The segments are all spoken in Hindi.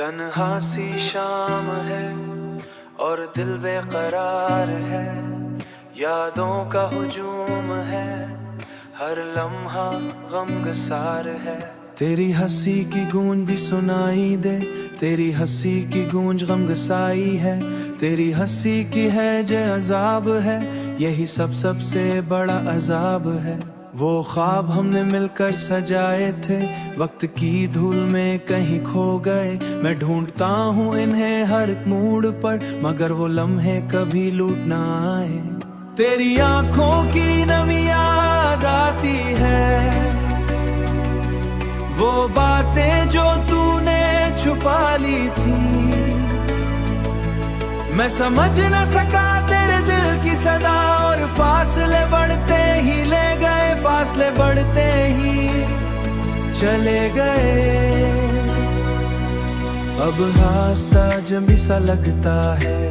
तन्हा सी शाम है और दिल बेकरार है, यादों का हुजूम है, हर लम्हा गमगसार है। तेरी हंसी की गूंज भी सुनाई दे, तेरी हंसी की गूंज गमगसाई है, तेरी हंसी की है जे अजाब है, यही सबसे बड़ा अजाब है। वो ख्वाब हमने मिलकर सजाए थे, वक्त की धूल में कहीं खो गए। मैं ढूंढता हूँ इन्हें हर एक मूड पर, मगर वो लम्हे कभी लूट ना आए। तेरी आंखों की नमी याद आती है, वो बातें जो तूने छुपा ली थी। मैं समझ न सका तेरे दिल की सदा, और फासले बढ़ते ही ले गए, फासले बढ़ते ही चले गए। अब रास्ता जमी सा लगता है,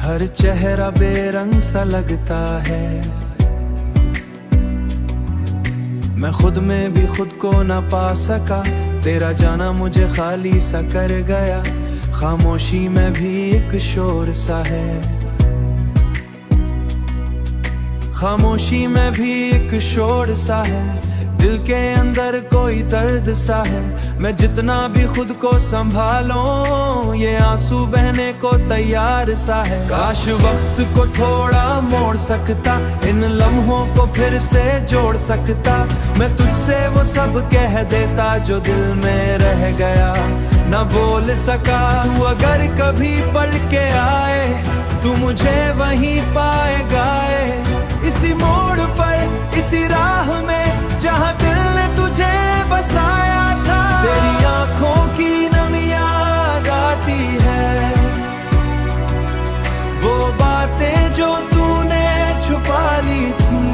हर चेहरा बेरंग सा लगता है। मैं खुद में भी खुद को न पा सका, तेरा जाना मुझे खाली सा कर गया। खामोशी में भी एक शोर सा है, खामोशी में भी एक शोर सा है। दिल के अंदर कोई दर्द सा है, मैं जितना भी खुद को संभालूं, ये आंसू बहने को तैयार सा है। काश वक्त को थोड़ा मोड़ सकता, इन लम्हों को फिर से जोड़ सकता। मैं तुझसे वो सब कह देता जो दिल में रह गया, न बोल सका। तू अगर कभी पलट के आए, तू मुझे वहीं पाएगा, इसी मोड़ पर, इसी राह में, जहाँ दिल ने तुझे बसाया था। तेरी आंखों की नमी याद आती है, वो बातें जो तूने छुपा ली थी।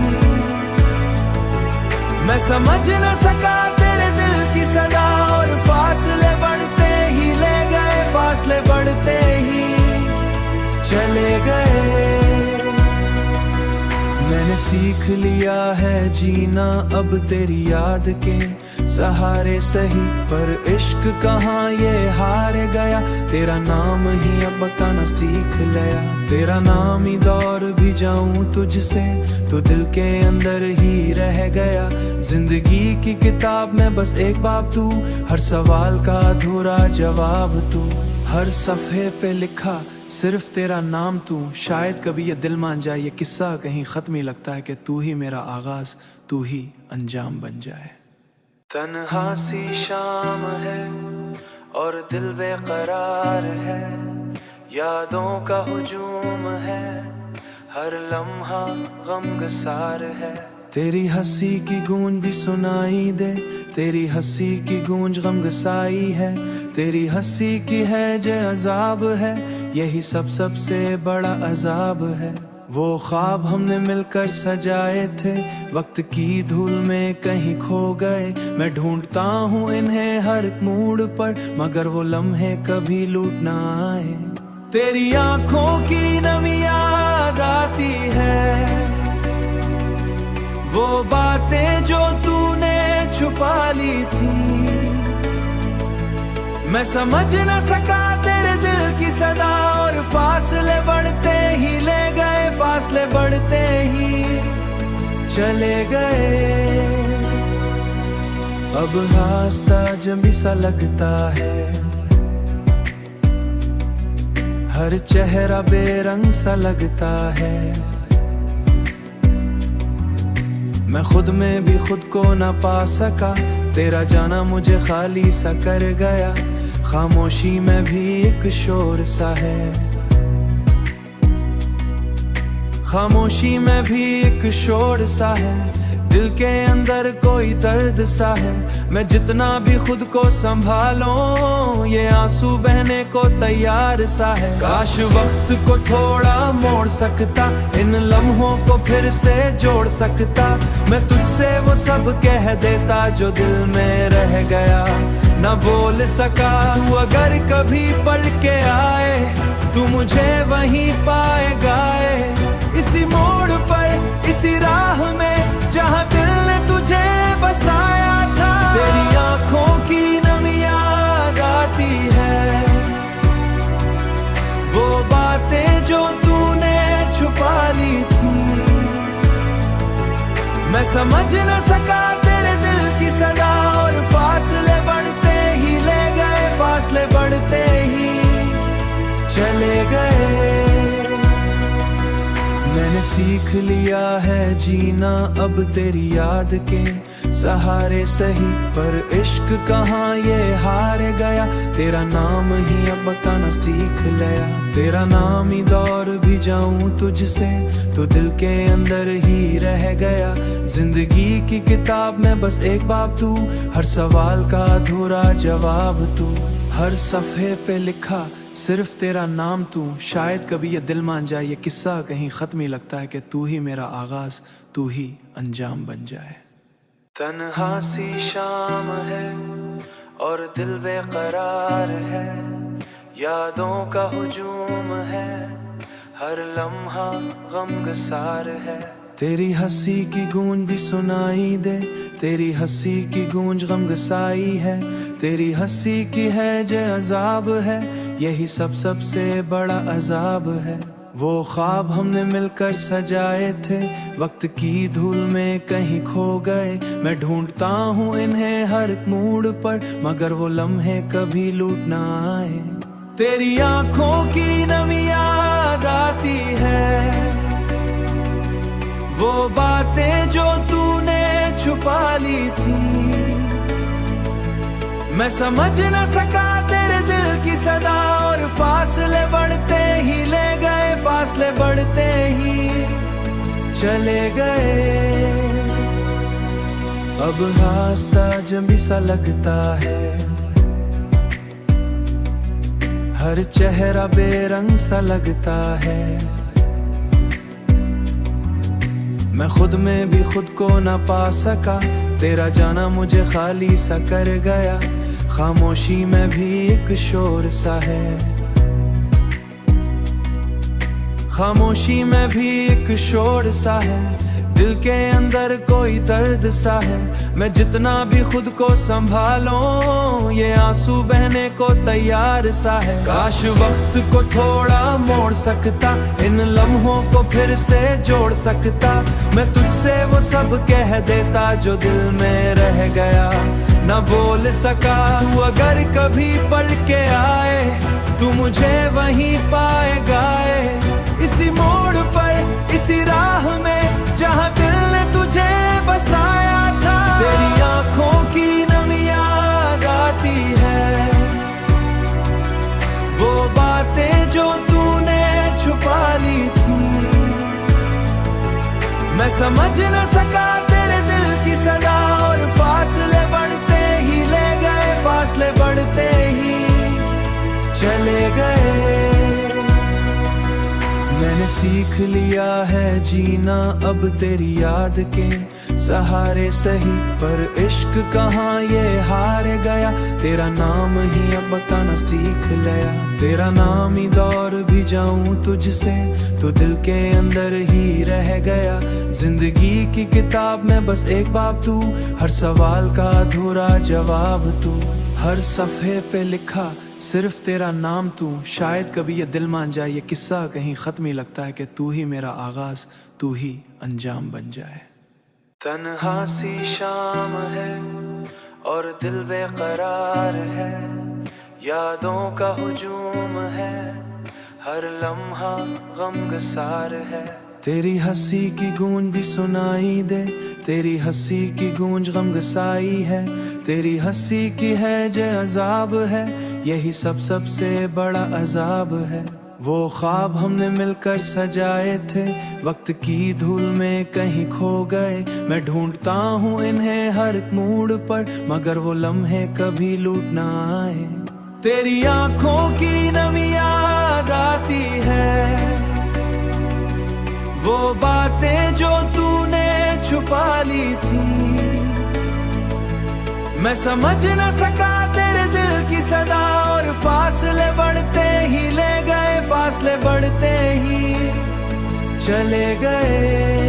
मैं समझ न सका तेरे दिल की सदा, और फासले बढ़ते ही ले गए, फासले बढ़ते ही चले गए। मैंने सीख लिया है जीना अब तेरी याद के सहारे सही, पर इश्क कहाँ ये हार गया। तेरा नाम ही अब बताना सीख लिया, तेरा नाम ही दौर भी जाऊं तुझसे, तो दिल के अंदर ही रह गया। जिंदगी की किताब में बस एक बाब तू, हर सवाल का अधूरा जवाब तू। हर सफ़े पे लिखा सिर्फ तेरा नाम तू, शायद कभी ये दिल मान जाए, ये किस्सा कहीं खत्म ही लगता है कि तू ही मेरा आगाज, तू ही अंजाम बन जाए। तन्हा सी शाम है और दिल बेकरार है, यादों का हुजूम है, हर लम्हा गमगसार है। तेरी हंसी की गूंज भी सुनाई दे, तेरी हंसी की गूंज गमगसाई है, तेरी हंसी की है जे अजाब है, यही सबसे बड़ा अजाब है। वो ख्वाब हमने मिलकर सजाए थे, वक्त की धूल में कहीं खो गए। मैं ढूंढता हूँ इन्हें हर एक मूड पर, मगर वो लम्हे कभी लूट ना आए। तेरी आंखों की नमी याद आती है, वो बातें जो तूने छुपा ली थी। मैं समझ न सका तेरे दिल की सदा, और फासले बढ़ते ही ले गए, फासले बढ़ते ही चले गए। अब रास्ता जमी सा लगता है, हर चेहरा बेरंग सा लगता है। मैं खुद में भी खुद को न पा सका, तेरा जाना मुझे खाली सा कर गया। खामोशी में भी एक शोर सा है, खामोशी में भी एक शोर सा है। दिल के अंदर कोई दर्द सा है, मैं जितना भी खुद को संभालूं, ये आंसू बहने को तैयार सा है। काश वक्त को थोड़ा मोड़ सकता, इन लम्हों को फिर से जोड़ सकता। मैं तुझसे वो सब कह देता जो दिल में रह गया, न बोल सका। तू अगर कभी पलट के आए, तू मुझे वहीं पाएगा, इसी मोड़ पर, इसी राह में, जहाँ दिल ने तुझे बसाया था। तेरी आंखों की समझ न सका तेरे दिल की सदा, और फासले बढ़ते ही ले गए, फासले बढ़ते ही चले गए। मैंने सीख लिया है जीना अब तेरी याद के सहारे सही, पर इश्क कहाँ ये हार गया, तेरा नाम ही अब बताना सीख लिया। तेरा नाम ही दौर भी जाऊं तुझसे, तो दिल के अंदर ही रह गया। जिंदगी की किताब में बस एक बाब तू, हर सवाल का अधूरा जवाब तू, हर सफ़े पे लिखा सिर्फ तेरा नाम तू। शायद कभी ये दिल मान जाए, ये किस्सा कहीं ख़त्म ही लगता है कि तू ही मेरा आगाज़, तू ही अंजाम बन जाए। तन्हा सी शाम है और दिल बेकरार है, यादों का हुजूम है, हर लम्हा गमगसार है। तेरी हंसी की गूंज भी सुनाई दे, तेरी हंसी की गूंज गमगसाई है, तेरी हंसी की है जे अजाब है, यही सबसे बड़ा अजाब है। वो ख्वाब हमने मिलकर सजाए थे, वक्त की धूल में कहीं खो गए। मैं ढूंढता हूँ इन्हें हर एक मूड पर, मगर वो लम्हे कभी लूट ना आए। तेरी आंखों की नमी याद आती है, वो बातें जो तूने छुपा ली थी। मैं समझ न सका तेरे दिल की सदा, और फासले बढ़ते ही ले गए, फासले बढ़ते ही चले गए। अब रास्ता जमी सा लगता है, हर चेहरा बेरंग सा लगता है। मैं खुद में भी खुद को न पा सका, तेरा जाना मुझे खाली सा कर गया। खामोशी में भी एक शोर सा है, खामोशी में भी एक शोर सा है, दिल के अंदर कोई दर्द सा है। मैं जितना भी खुद को संभालूं, ये आंसू बहने को तैयार सा है। काश वक्त को थोड़ा मोड़ सकता, इन लम्हों को फिर से जोड़ सकता। मैं तुझसे वो सब कह देता जो दिल में रह गया, न बोल सका। तू अगर कभी पलट के आए, तू मुझे वहीं पाएगा, इसी मोड़ पर, इसी राह में, जहाँ दिल ने तुझे बसाया था। तेरी आंखों की नमी याद आती है, वो बातें जो तूने छुपा ली थी। मैं समझ न सका तेरे दिल की सदा, और फासले बढ़ते ही ले गए, फासले बढ़ते ही चले गए। मैंने सीख लिया है जीना अब तेरी याद के सहारे सही, पर इश्क कहाँ ये हार गया, तेरा नाम ही अब बताना सीख लिया। तेरा नाम ही दौर भी जाऊं तुझसे, तो दिल के अंदर ही रह गया। जिंदगी की किताब में बस एक बाब तू, हर सवाल का अधूरा जवाब तू, हर सफ़े पे लिखा सिर्फ तेरा नाम तू। शायद कभी ये दिल मान जाए, ये किस्सा कहीं ख़त्म ही लगता है कि तू ही मेरा आगाज़, तू ही अंजाम बन जाए। तन्हा सी शाम है और दिल बेकरार है, यादों का हुजूम है, हर लम्हा गमगसार है। तेरी हंसी की गूंज भी सुनाई दे, तेरी हंसी की गूंज गमगसाई है, तेरी हंसी की है जे अजाब है, यही सबसे बड़ा अजाब है। वो ख्वाब हमने मिलकर सजाए थे, वक्त की धूल में कहीं खो गए। मैं ढूंढता हूँ इन्हें हर एक मूड पर, मगर वो लम्हे कभी लूट ना आए। तेरी आंखों की नमी याद आती है, वो बातें जो तूने छुपा ली थी। मैं समझ न सका तेरे दिल की सदा, और फासले बढ़ते ही ले गए, फासले बढ़ते ही चले गए।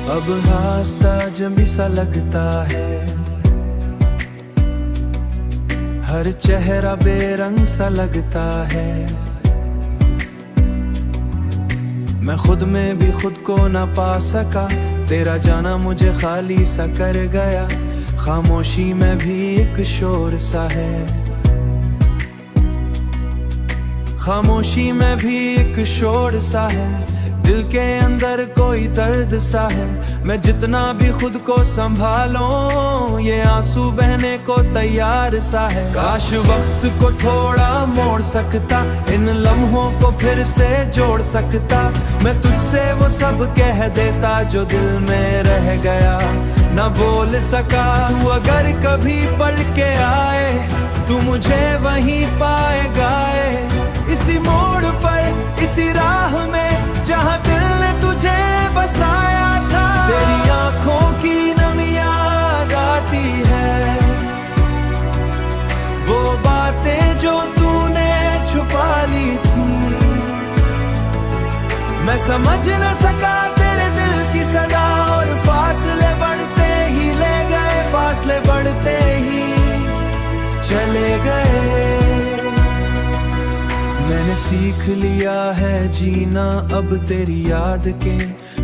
अब रास्ता जमी सा लगता है, हर चेहरा बेरंग सा लगता है। मैं खुद में भी खुद को न पा सका, तेरा जाना मुझे खाली सा कर गया, खामोशी में भी एक शोर सा है, खामोशी में भी एक शोर सा है, दिल के अंदर कोई दर्द सा है। मैं जितना भी खुद को संभालूं, ये आंसू बहने को तैयार सा है। काश वक्त को थोड़ा मोड़ सकता, इन लम्हों को फिर से जोड़ सकता, मैं तुझसे वो सब कह देता जो दिल में रह गया, न बोल सका। तू अगर कभी पलट के आए, तू मुझे वहीं पाएगा, इसी मोड़ पर, इसी राह में, जहाँ दिल ने तुझे बसाया था। तेरी आंखों की नमी याद आती है, वो बातें जो तूने छुपा ली थी। मैं समझ न सका तेरे दिल की सदा, और फासले बढ़ते ही ले गए, फासले बढ़ते ही चले गए। मैंने सीख लिया है जीना अब तेरी याद के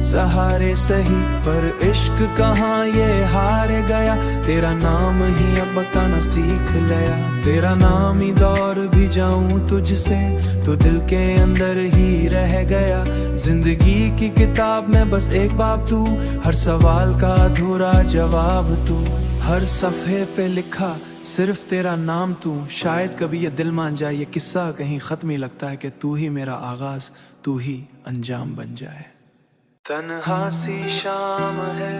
सहारे सही, पर इश्क कहाँ ये हार गया, तेरा नाम ही अब बताना सीख लिया। तेरा नाम ही दौर भी जाऊं तुझसे, तो दिल के अंदर ही रह गया। जिंदगी की किताब में बस एक बाब तू, हर सवाल का अधूरा जवाब तू, हर सफ़े पे लिखा सिर्फ तेरा नाम तू। शायद कभी ये दिल मान जाए, ये किस्सा कहीं खत्म ही लगता है कि तू ही मेरा आगाज, तू ही अंजाम बन जाए। तन्हा सी शाम है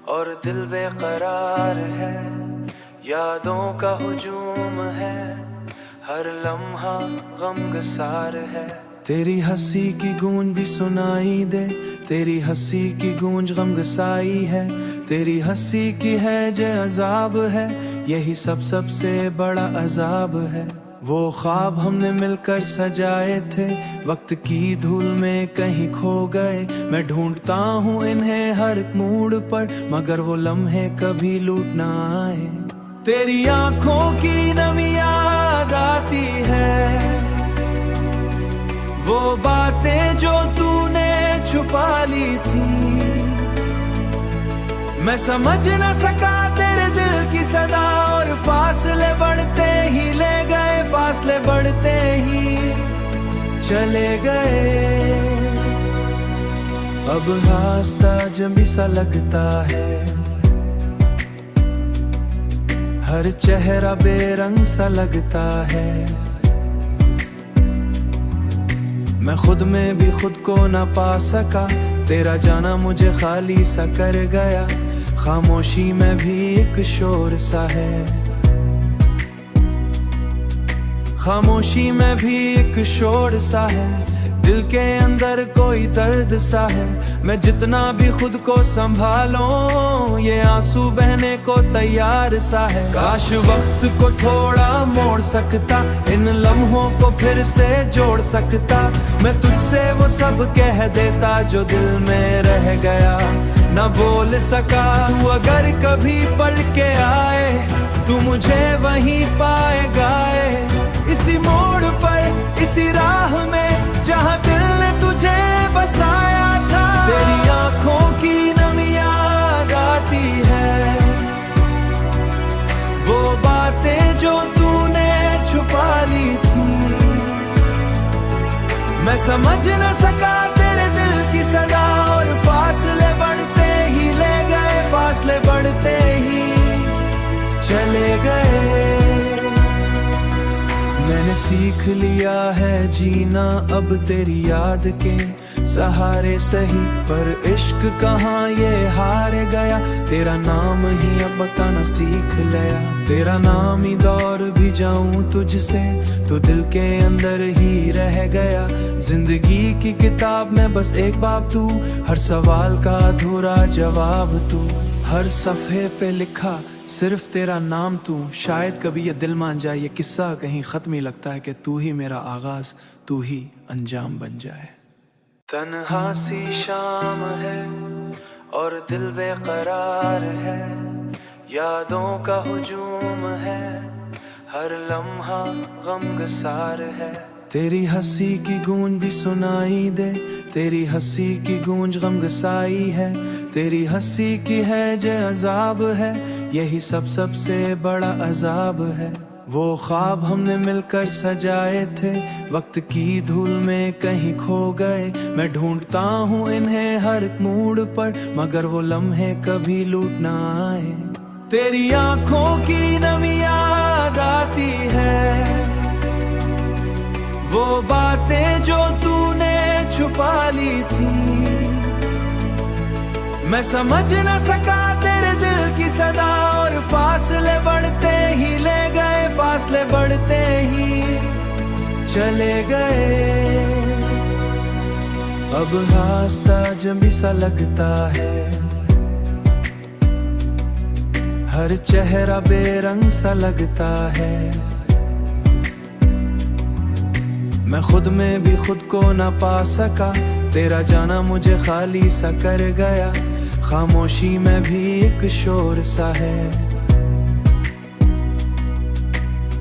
और दिल बेकरार है, यादों का हुजूम है, हर लम्हा गमगसार है। तेरी हंसी की गूंज भी सुनाई दे, तेरी हंसी की गूंज गमगसाई है, तेरी हंसी की है जे अजाब है, यही सबसे बड़ा अजाब है। वो ख्वाब हमने मिलकर सजाए थे, वक्त की धूल में कहीं खो गए। मैं ढूंढता हूँ इन्हें हर मोड़ पर, मगर वो लम्हे कभी लूट ना आए। तेरी आंखों की नमी याद आती है, वो बातें जो तूने छुपा ली थी। मैं समझ न सका तेरे दिल की सदा, और फासले बढ़ते ही ले गए, फासले बढ़ते ही चले गए। अब रास्ता जमी सा लगता है, हर चेहरा बेरंग सा लगता है। मैं खुद में भी खुद को न पा सका, तेरा जाना मुझे खाली सा कर गया, खामोशी में भी एक शोर सा है, खामोशी में भी एक शोर सा है, दिल के अंदर कोई दर्द सा है। मैं जितना भी खुद को संभालूं, ये आंसू बहने को तैयार सा है। काश वक्त को थोड़ा मोड़ सकता, इन लम्हों को फिर से जोड़ सकता, मैं तुझसे वो सब कह देता जो दिल में रह गया, न बोल सका। तू अगर कभी पलट के आए, तू मुझे वहीं पाएगा, इसी मोड़ पर, इसी राह में, जहाँ दिल ने तुझे बसाया था। तेरी आंखों की नमी याद आती है, वो बातें जो तूने छुपा ली थी। मैं समझ न सका तेरे दिल की सदा, और फासले बढ़ते ही ले गए, फासले बढ़ते ही चले गए। मैंने सीख लिया है जीना अब तेरी याद के सहारे सही, पर इश्क कहाँ ये हार गया, तेरा नाम ही अब बताना सीख लिया। तेरा नाम ही दौर भी जाऊं तुझसे, तो दिल के अंदर ही रह गया। जिंदगी की किताब में बस एक बाब तू, हर सवाल का अधूरा जवाब तू, हर सफ़े पे लिखा सिर्फ तेरा नाम तू। शायद कभी ये दिल मान जाए, ये किस्सा कहीं खत्म ही लगता है कि तू ही मेरा आगाज, तू ही अंजाम बन जाए। तन्हा सी शाम है और दिल बेकरार है, यादों का हुजूम है, हर लम्हा गमगसार है। तेरी हंसी की गूंज भी सुनाई दे, तेरी हंसी की गूंज गमगसाई है, तेरी हंसी की है जे अजाब है, यही सबसे बड़ा अजाब है। वो ख्वाब हमने मिलकर सजाए थे, वक्त की धूल में कहीं खो गए। मैं ढूंढता हूँ इन्हें हर एक मूड पर, मगर वो लम्हे कभी लूट ना आए। तेरी आंखों की नमी याद आती है, वो बातें जो तूने छुपा ली थी। मैं समझ न सका तेरे दिल की सदा, और फासले बढ़ते ही ले गए, फासले बढ़ते ही चले गए। अब रास्ता जमी सा लगता है, हर चेहरा बेरंग सा लगता है। मैं खुद में भी खुद को न पा सका, तेरा जाना मुझे खाली सा कर गया। खामोशी में भी एक शोर सा है,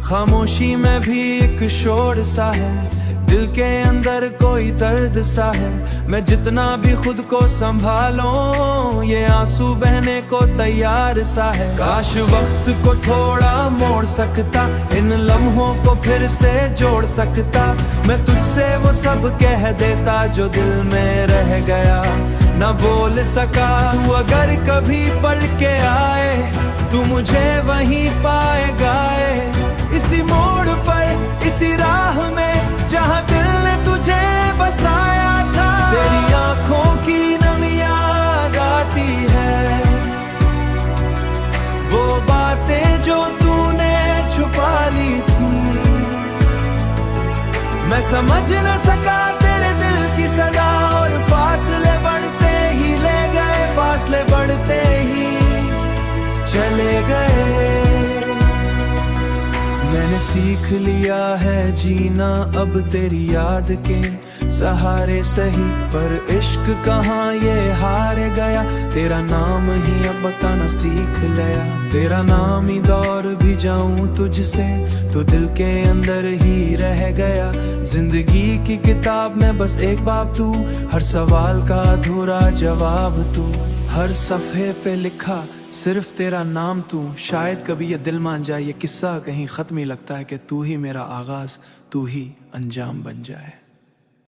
खामोशी में भी एक शोर सा है। दिल के अंदर कोई दर्द सा है, मैं जितना भी खुद को संभालूं, ये आंसू बहने को तैयार सा है। काश वक्त को थोड़ा मोड़ सकता, इन लम्हों को फिर से जोड़ सकता। मैं तुझसे वो सब कह देता जो दिल में रह गया, न बोल सका। तू अगर कभी पलट के आए, तू मुझे वहीं पाएगा, इसी मोड़ पर, इसी राह में, जहाँ दिल ने तुझे बसाया था। तेरी आंखों की नमी याद आती है, वो बातें जो तूने छुपा ली थी। मैं समझ न सका तेरे दिल की सदा, और फासले बढ़ते ही ले गए, फासले बढ़ते ही चले गए। मैंने सीख लिया है जीना अब तेरी याद के सहारे सही, पर इश्क कहाँ ये हार गया। तेरा नाम ही अब बताना सीख लिया, तेरा नाम ही दौर भी जाऊं तुझसे, तो दिल के अंदर ही रह गया। जिंदगी की किताब में बस एक बाब तू, हर सवाल का अधूरा जवाब तू। हर सफ़े पे लिखा सिर्फ तेरा नाम तू, शायद कभी ये दिल मान जाए, ये किस्सा कहीं ख़त्म ही लगता है कि तू ही मेरा आगाज़, तू ही अंजाम बन जाए।